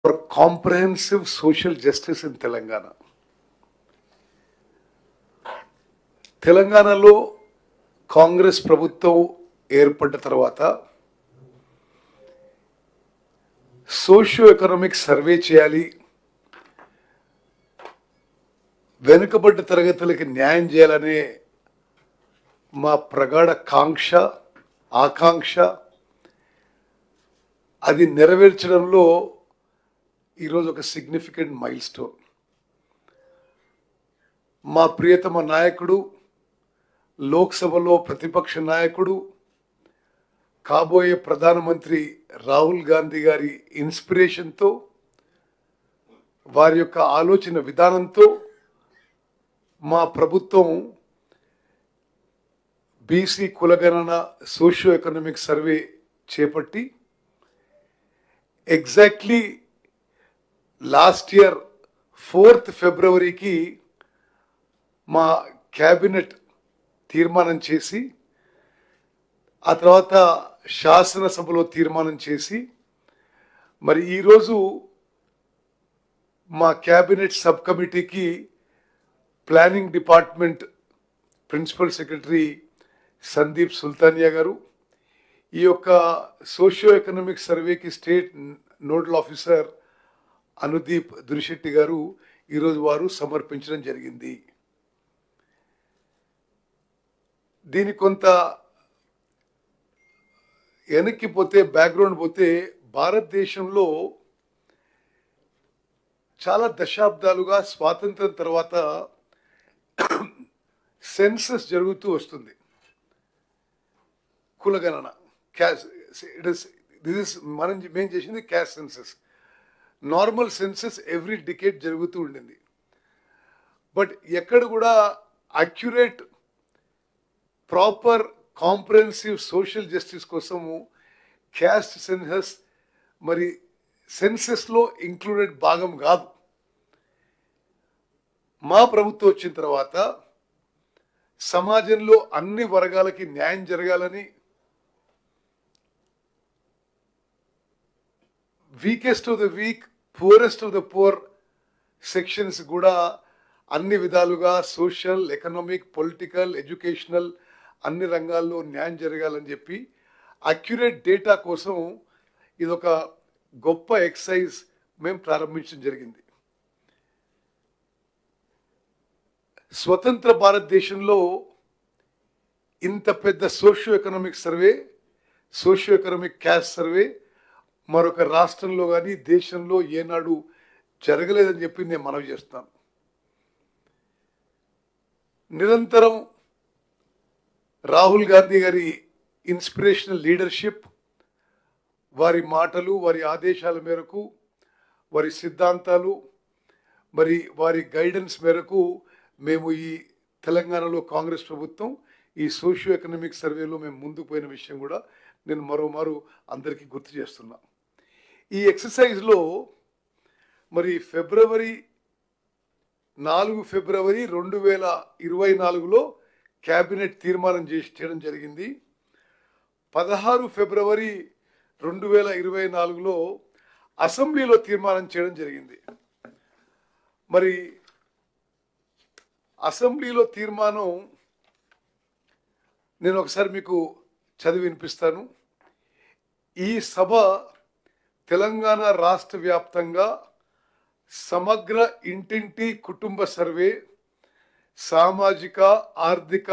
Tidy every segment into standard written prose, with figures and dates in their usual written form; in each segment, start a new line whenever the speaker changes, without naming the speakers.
for comprehensive social justice in Telangana. తెలంగాణలో కాంగ్రెస్ ప్రభుత్వం ఏర్పడిన తర్వాత సోషియో ఎకనామిక్ సర్వే చేయాలి, వెనుకబడ్డ తరగతులకి న్యాయం చేయాలనే మా ప్రగాఢ ఆకాంక్ష అది నెరవేర్చడంలో ఈరోజు ఒక సిగ్నిఫికెంట్ మైల్ స్టోన్. మా ప్రియతమ నాయకుడు, లోక్సభలో ప్రతిపక్ష నాయకుడు, కాబోయే ప్రధానమంత్రి రాహుల్ గాంధీ గారి ఇన్స్పిరేషన్తో, వారి యొక్క ఆలోచన విధానంతో మా ప్రభుత్వం బీసీ కులగణన సోషియో ఎకనామిక్ సర్వే చేపట్టి ఎగ్జాక్ట్లీ లాస్ట్ ఇయర్ 4th ఫిబ్రవరికి మా క్యాబినెట్ తీర్మానం చేసి, ఆ తర్వాత శాసనసభలో తీర్మానం చేసి, మరి ఈరోజు మా క్యాబినెట్ సబ్ కమిటీకి planning department principal secretary Sandeep Sultania garu, ఈ యొక్క సోషియో ఎకనామిక్ సర్వేకి state nodal officer Anudeep Durishetty garu ఈరోజు వారు సమర్పించడం జరిగింది. దీని కొంత వెనక్కి పోతే, బ్యాక్గ్రౌండ్ పోతే, భారతదేశంలో చాలా దశాబ్దాలుగా స్వాతంత్రం తర్వాత సెన్సస్ జరుగుతూ వస్తుంది. కులగణన, మేము చేసింది caste census. Normal census every decade జరుగుతూ ఉండింది. బట్ ఎక్కడ కూడా accurate proper comprehensive social justice కోసము క్యాస్ట్ సెన్సస్ మరి సెన్సస్లో ఇంక్లూడెడ్ భాగం కాదు. మా ప్రభుత్వం వచ్చిన తర్వాత సమాజంలో అన్ని వర్గాలకి న్యాయం జరగాలని, weakest of the week, poorest of the poor sections కూడా అన్ని విధాలుగా సోషల్, ఎకనామిక్, పొలిటికల్, ఎడ్యుకేషనల్ అన్ని రంగాల్లో న్యాయం జరగాలని చెప్పి అక్యురేట్ డేటా కోసం ఇదొక గొప్ప ఎక్సర్సైజ్ మేము ప్రారంభించడం జరిగింది. స్వతంత్ర భారతదేశంలో ఇంత పెద్ద socio economic survey, socio economic caste survey మరొక రాష్ట్రంలో కానీ దేశంలో ఏనాడు జరగలేదని చెప్పి నేను మనవి చేస్తాను. నిరంతరం రాహుల్ గాంధీ గారి ఇన్స్పిరేషనల్ లీడర్షిప్, వారి మాటలు, వారి ఆదేశాల మేరకు, వారి సిద్ధాంతాలు, మరి వారి గైడెన్స్ మేరకు మేము ఈ తెలంగాణలో కాంగ్రెస్ ప్రభుత్వం ఈ సోషియో ఎకనామిక్ సర్వేలో మేము ముందుకు పోయిన విషయం కూడా నేను మరోమారు అందరికీ గుర్తు చేస్తున్నా. ఈ ఎక్సర్సైజ్లో మరి 4 ఫిబ్రవరి 2024లో క్యాబినెట్ తీర్మానం చేయడం జరిగింది. 16 ఫిబ్రవరి 2024లో అసెంబ్లీలో తీర్మానం చేయడం జరిగింది. మరి అసెంబ్లీలో తీర్మానం నేను ఒకసారి మీకు చదివి వినిపిస్తాను. ఈ సభ తెలంగాణ రాష్ట్ర వ్యాప్తంగా సమగ్ర ఇంటింటి కుటుంబ సర్వే, సామాజిక, ఆర్థిక,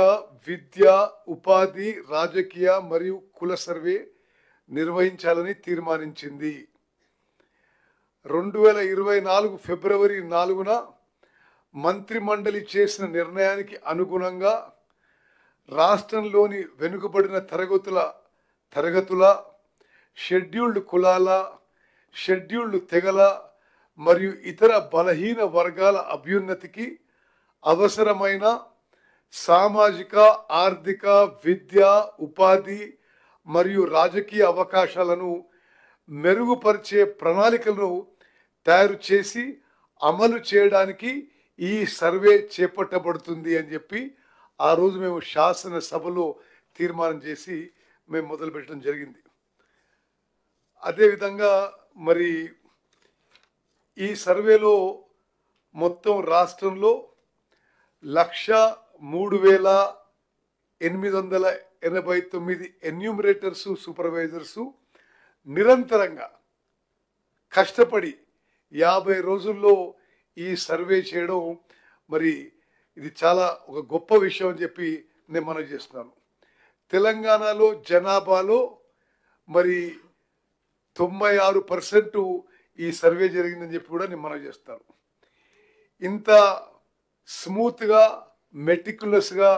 విద్య, ఉపాధి, రాజకీయ మరియు కుల సర్వే నిర్వహించాలని తీర్మానించింది. 2024 ఫిబ్రవరి 4న మంత్రిమండలి చేసిన నిర్ణయానికి అనుగుణంగా రాష్ట్రంలోని వెనుకబడిన తరగతుల, షెడ్యూల్డ్ కులాల, షెడ్యూల్డ్ తెగల మరియు ఇతర బలహీన వర్గాల అభ్యున్నతికి అవసరమైన సామాజిక, ఆర్థిక, విద్య, ఉపాధి మరియు రాజకీయ అవకాశాలను మెరుగుపరిచే ప్రణాళికలను తయారు చేసి అమలు చేయడానికి ఈ సర్వే చేపట్టబడుతుంది అని చెప్పి ఆ రోజు మేము శాసనసభలో తీర్మానం చేసి మేము మొదలుపెట్టడం జరిగింది. అదేవిధంగా మరి ఈ సర్వేలో మొత్తం రాష్ట్రంలో 1,03,889 ఎన్యూమరేటర్స్ సూపర్వైజర్స్ నిరంతరంగా కష్టపడి 50 రోజుల్లో ఈ సర్వే చేయడం మరి ఇది చాలా ఒక గొప్ప విషయం అని చెప్పి నేను మనవి చేస్తున్నాను. తెలంగాణలో జనాభాలో మరి 96% ఈ సర్వే జరిగిందని చెప్పి కూడా నేను మనవి చేస్తాను. ఇంత స్మూత్గా మెటిక్యులస్గా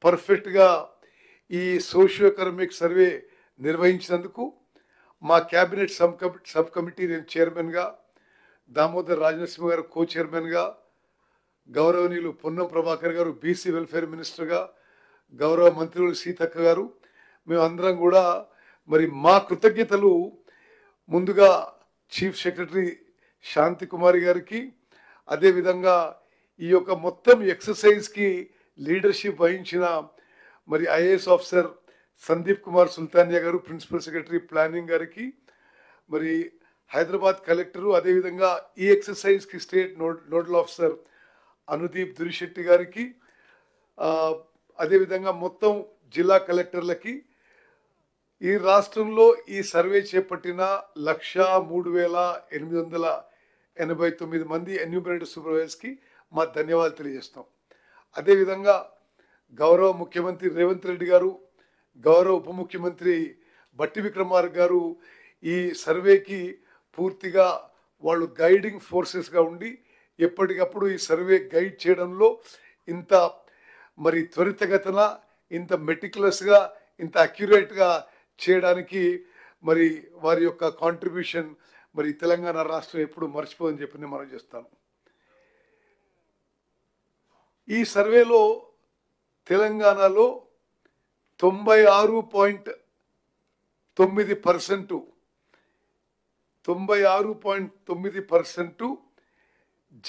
పర్ఫెక్ట్గా ఈ సోషియో ఎకనామిక్ సర్వే నిర్వహించినందుకు మా క్యాబినెట్ సబ్ కమిటీ నేను చైర్మన్గా, దామోదర్ రాజనరసింహ గారు కో చైర్మన్గా, గౌరవనీయులు పొన్నం ప్రభాకర్ గారు బీసీ వెల్ఫేర్ మినిస్టర్గా, గౌరవ మంత్రులు సీతక్క గారు, మేమందరం కూడా మరి మా కృతజ్ఞతలు ముందుగా చీఫ్ సెక్రటరీ శాంతి కుమారి గారికి, అదేవిధంగా ఈ యొక్క మొత్తం ఎక్సర్సైజ్కి లీడర్షిప్ వహించిన మరి ఐఏఎస్ ఆఫీసర్ సందీప్ కుమార్ సుల్తానియా గారు, ప్రిన్సిపల్ సెక్రటరీ ప్లానింగ్ గారికి, మరి హైదరాబాద్ కలెక్టరు, అదేవిధంగా ఈ ఎక్సర్సైజ్కి state nodal officer Anudeep Durishetty గారికి, అదేవిధంగా మొత్తం జిల్లా కలెక్టర్లకి, ఈ రాష్ట్రంలో ఈ సర్వే చేపట్టిన 1,03,889 మంది ఎన్యూమరేటర్ సూపర్వైజర్స్కి మా ధన్యవాదాలు తెలియజేస్తాం. అదేవిధంగా గౌరవ ముఖ్యమంత్రి రేవంత్ రెడ్డి గారు, గౌరవ ఉప ముఖ్యమంత్రి బట్టి విక్రమార్క గారు ఈ సర్వేకి పూర్తిగా వాళ్ళు గైడింగ్ ఫోర్సెస్గా ఉండి ఎప్పటికప్పుడు ఈ సర్వే గైడ్ చేయడంలో ఇంత మరి త్వరితగతన, ఇంత మెటిక్యులస్గా, ఇంత అక్యురేట్గా చేయడానికి మరి వారి యొక్క కాంట్రిబ్యూషన్ మరి తెలంగాణ రాష్ట్రం ఎప్పుడు మర్చిపోదని చెప్పి నేను మనం చేస్తాను. ఈ సర్వేలో తెలంగాణలో 96.9%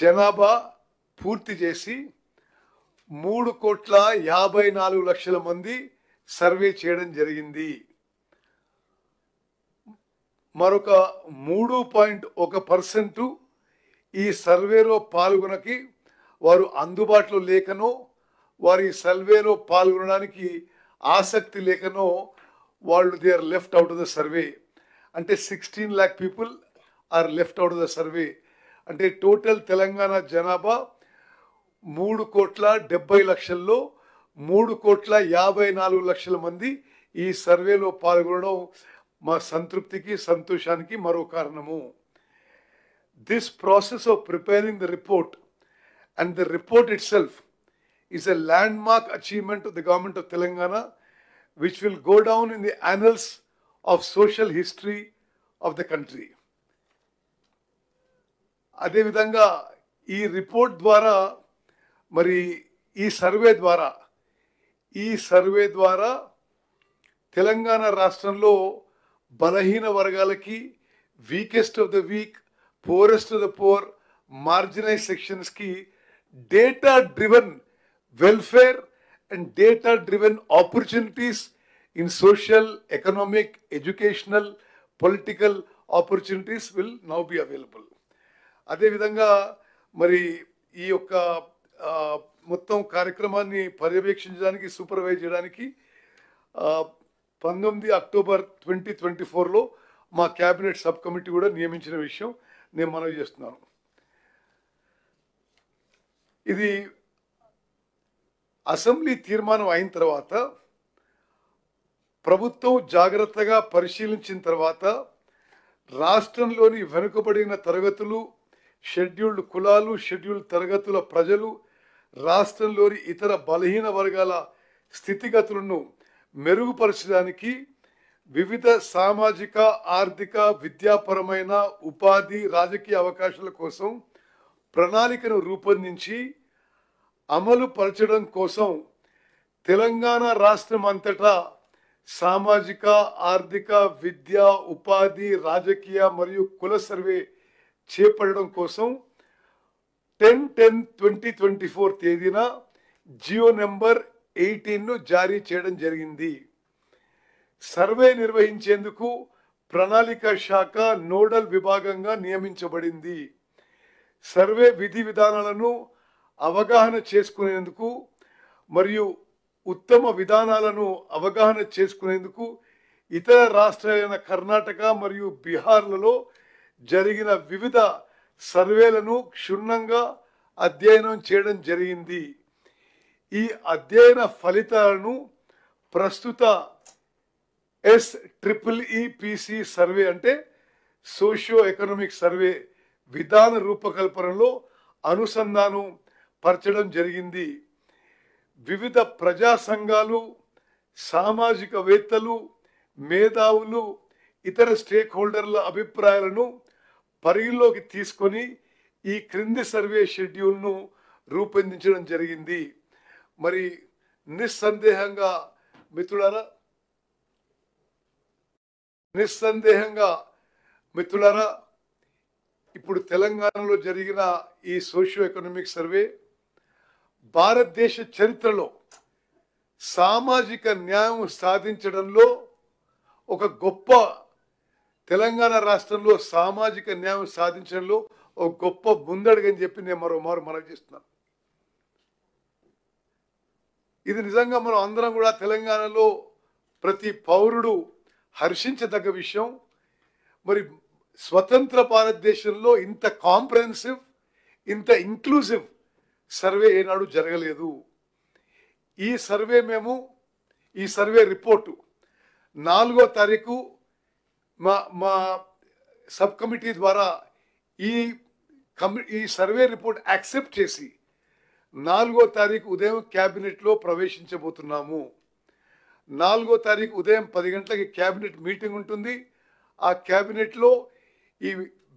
జనాభా పూర్తి చేసి 3,54,00,000 మంది సర్వే చేయడం జరిగింది. మరొక 3.1% ఈ సర్వేలో పాల్గొనకి వారు అందుబాటులో లేకనో, వారి సర్వేలో పాల్గొనడానికి ఆసక్తి లేకనో వాళ్ళు they are left out of the survey. అంటే 16 lakh people are left out of the survey. అంటే టోటల్ తెలంగాణ జనాభా 3,70,00,000లో 3,54,00,000 మంది ఈ సర్వేలో పాల్గొనడం మా సంతృప్తికి, సంతోషానికి మరో కారణము. This process of preparing the report and the report itself is a landmark achievement of the government of Telangana, which will go down in the annals of social history of the country. అదేవిధంగా ఈ report ద్వారా మరి ఈ survey ద్వారా తెలంగాణ రాష్ట్రంలో బలహీన వర్గాలకి, weakest of the weak, poorest of the poor, marginalise సెక్షన్స్కి data-driven welfare and data-driven opportunities in social, economic, educational, political opportunities will now be available. అదేవిధంగా మరి ఈ యొక్క మొత్తం కార్యక్రమాన్ని పర్యవేక్షించడానికి, సూపర్వైజ్ చేయడానికి 19 అక్టోబర్ 2024లో మా క్యాబినెట్ సబ్ కమిటీ కూడా నియమించిన విషయం నేను మనవి చేస్తున్నాను. ఇది అసెంబ్లీ తీర్మానం అయిన తర్వాత ప్రభుత్వం జాగ్రత్తగా పరిశీలించిన తర్వాత రాష్ట్రంలోని వెనుకబడిన తరగతులు, షెడ్యూల్డ్ కులాలు, షెడ్యూల్డ్ తరగతుల ప్రజలు, రాష్ట్రంలోని ఇతర బలహీన వర్గాల స్థితిగతులను మెరుగుపరచడానికి వివిధ సామాజిక, ఆర్థిక, విద్యాపరమైన, ఉపాధి, రాజకీయ అవకాశాల కోసం ప్రణాళికను రూపొందించి అమలు పరచడం కోసం తెలంగాణ రాష్ట్రం అంతటా సామాజిక, ఆర్థిక, విద్య, ఉపాధి, రాజకీయ మరియు కుల సర్వే చేపట్టడం కోసం 10/10/2024 తేదీన జియో నెంబర్ 18ను జారీ చేయడం జరిగింది. సర్వే నిర్వహించేందుకు ప్రణాళిక శాఖ నోడల్ విభాగంగా నియమించబడింది. సర్వే విధి విధానాలను అవగాహన చేసుకునేందుకు మరియు ఉత్తమ విధానాలను అవగాహన చేసుకునేందుకు ఇతర రాష్ట్రాలైన కర్ణాటక మరియు బీహార్లలో జరిగిన వివిధ సర్వేలను క్షుణ్ణంగా అధ్యయనం చేయడం జరిగింది. ఈ అధ్యయన ఫలితాలను ప్రస్తుత SEEPC సర్వే అంటే సోషియో ఎకనామిక్ సర్వే విధాన రూపకల్పనలో అనుసంధానం పరచడం జరిగింది. వివిధ ప్రజా సంఘాలు, సామాజికవేత్తలు, మేధావులు, ఇతర స్టేక్ హోల్డర్ల అభిప్రాయాలను పరిగణలోకి తీసుకొని ఈ క్రింది సర్వే షెడ్యూల్ను రూపొందించడం జరిగింది. మరి నిస్సందేహంగా మిత్రులారా ఇప్పుడు తెలంగాణలో జరిగిన ఈ సోషియో ఎకనామిక్ సర్వే భారతదేశ చరిత్రలో సామాజిక న్యాయం సాధించడంలో ఒక గొప్ప, తెలంగాణ రాష్ట్రంలో సామాజిక న్యాయం సాధించడంలో ఒక గొప్ప ముందడుగని చెప్పి నేను మరోమారు మనవి చేస్తున్నాను. ఇది నిజంగా మనం అందరం కూడా తెలంగాణలో ప్రతి పౌరుడు హర్షించదగ్గ విషయం. మరి స్వతంత్ర భారతదేశంలో ఇంత కాంప్రహెన్సివ్, ఇంత ఇంక్లూజివ్ సర్వే ఏనాడు జరగలేదు. ఈ సర్వే రిపోర్టు 4వ తారీఖు మా సబ్ కమిటీ ద్వారా ఈ సర్వే రిపోర్ట్ యాక్సెప్ట్ చేసి 4వ తారీఖు ఉదయం క్యాబినెట్లో ప్రవేశించబోతున్నాము. 4వ తారీఖు ఉదయం 10 గంటలకి క్యాబినెట్ మీటింగ్ ఉంటుంది. ఆ క్యాబినెట్లో ఈ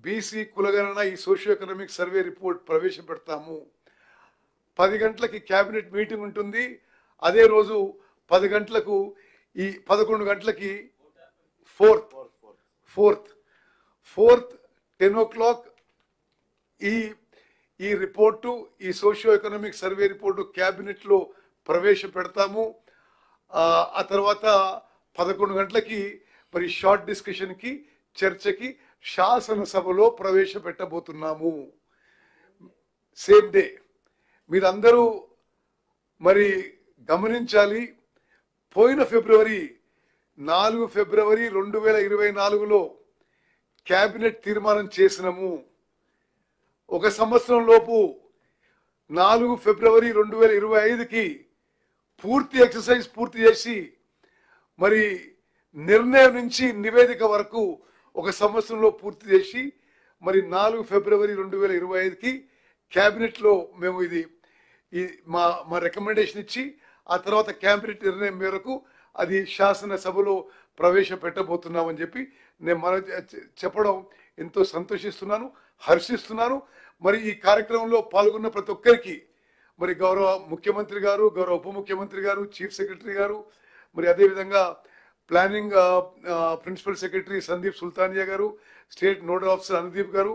బీసీ కులగణన, ఈ సోషియో ఎకనామిక్ సర్వే రిపోర్ట్ ప్రవేశపెడతాము. 10 గంటలకి క్యాబినెట్ మీటింగ్ ఉంటుంది. అదే రోజు 10 గంటలకు 11 గంటలకి ఫోర్త్ 10 o'clock ఈ రిపోర్టు, ఈ సోషియో ఎకనామిక్ సర్వే రిపోర్టు క్యాబినెట్లో ప్రవేశపెడతాము. ఆ తర్వాత 11 గంటలకి మరి షార్ట్ డిస్కషన్కి, చర్చకి శాసనసభలో ప్రవేశపెట్టబోతున్నాము. Same day. మీరందరూ మరి గమనించాలి, పోయిన ఫిబ్రవరి 4 ఫిబ్రవరి 2024లో క్యాబినెట్ తీర్మానం చేసినాము. 1 సంవత్సరం లోపు 4 ఫిబ్రవరి 2025కి పూర్తి ఎక్సర్సైజ్ పూర్తి చేసి మరి నిర్ణయం నుంచి నివేదిక వరకు 1 సంవత్సరంలో పూర్తి చేసి మరి 4 ఫిబ్రవరి 2025కి క్యాబినెట్లో మేము మా రికమెండేషన్ ఇచ్చి ఆ తర్వాత క్యాబినెట్ నిర్ణయం మేరకు అది శాసనసభలో ప్రవేశపెట్టబోతున్నామని చెప్పి నేను చెప్పడం ఎంతో సంతోషిస్తున్నాను, హర్షిస్తున్నాను. మరి ఈ కార్యక్రమంలో పాల్గొన్న ప్రతి ఒక్కరికి మరి గౌరవ ముఖ్యమంత్రి గారు, గౌరవ ఉప ముఖ్యమంత్రి గారు, చీఫ్ సెక్రటరీ గారు, మరి అదేవిధంగా planning principal secretary Sandeep Sultania గారు, స్టేట్ నోడల్ ఆఫీసర్ అనుదీప్ గారు,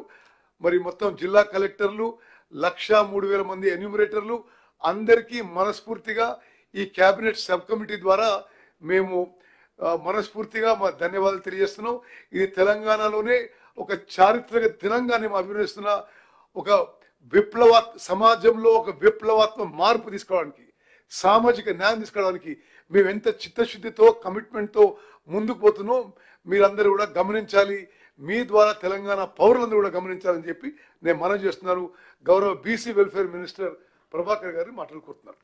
మరి మొత్తం జిల్లా కలెక్టర్లు, 1,03,000 మంది ఎన్యూమరేటర్లు అందరికీ మనస్ఫూర్తిగా ఈ క్యాబినెట్ సబ్ కమిటీ ద్వారా మేము మనస్ఫూర్తిగా మా ధన్యవాదాలు తెలియజేస్తున్నాం. ఇది తెలంగాణలోనే ఒక చారిత్రక దినంగా మేము అభినందిస్తున్న ఒక సమాజంలో ఒక విప్లవాత్మక మార్పు తీసుకోవడానికి, సామాజిక న్యాయం తీసుకోవడానికి మేము ఎంత చిత్తశుద్ధితో, కమిట్మెంట్తో ముందుకు పోతున్నాం మీరందరూ కూడా గమనించాలి. మీ ద్వారా తెలంగాణ పౌరులందరూ కూడా గమనించాలని చెప్పి నేను మనవి చేస్తున్నాను. గౌరవ బీసీ వెల్ఫేర్ మినిస్టర్ ప్రభాకర్ గారిని మాట్లాడుకుంటున్నారు.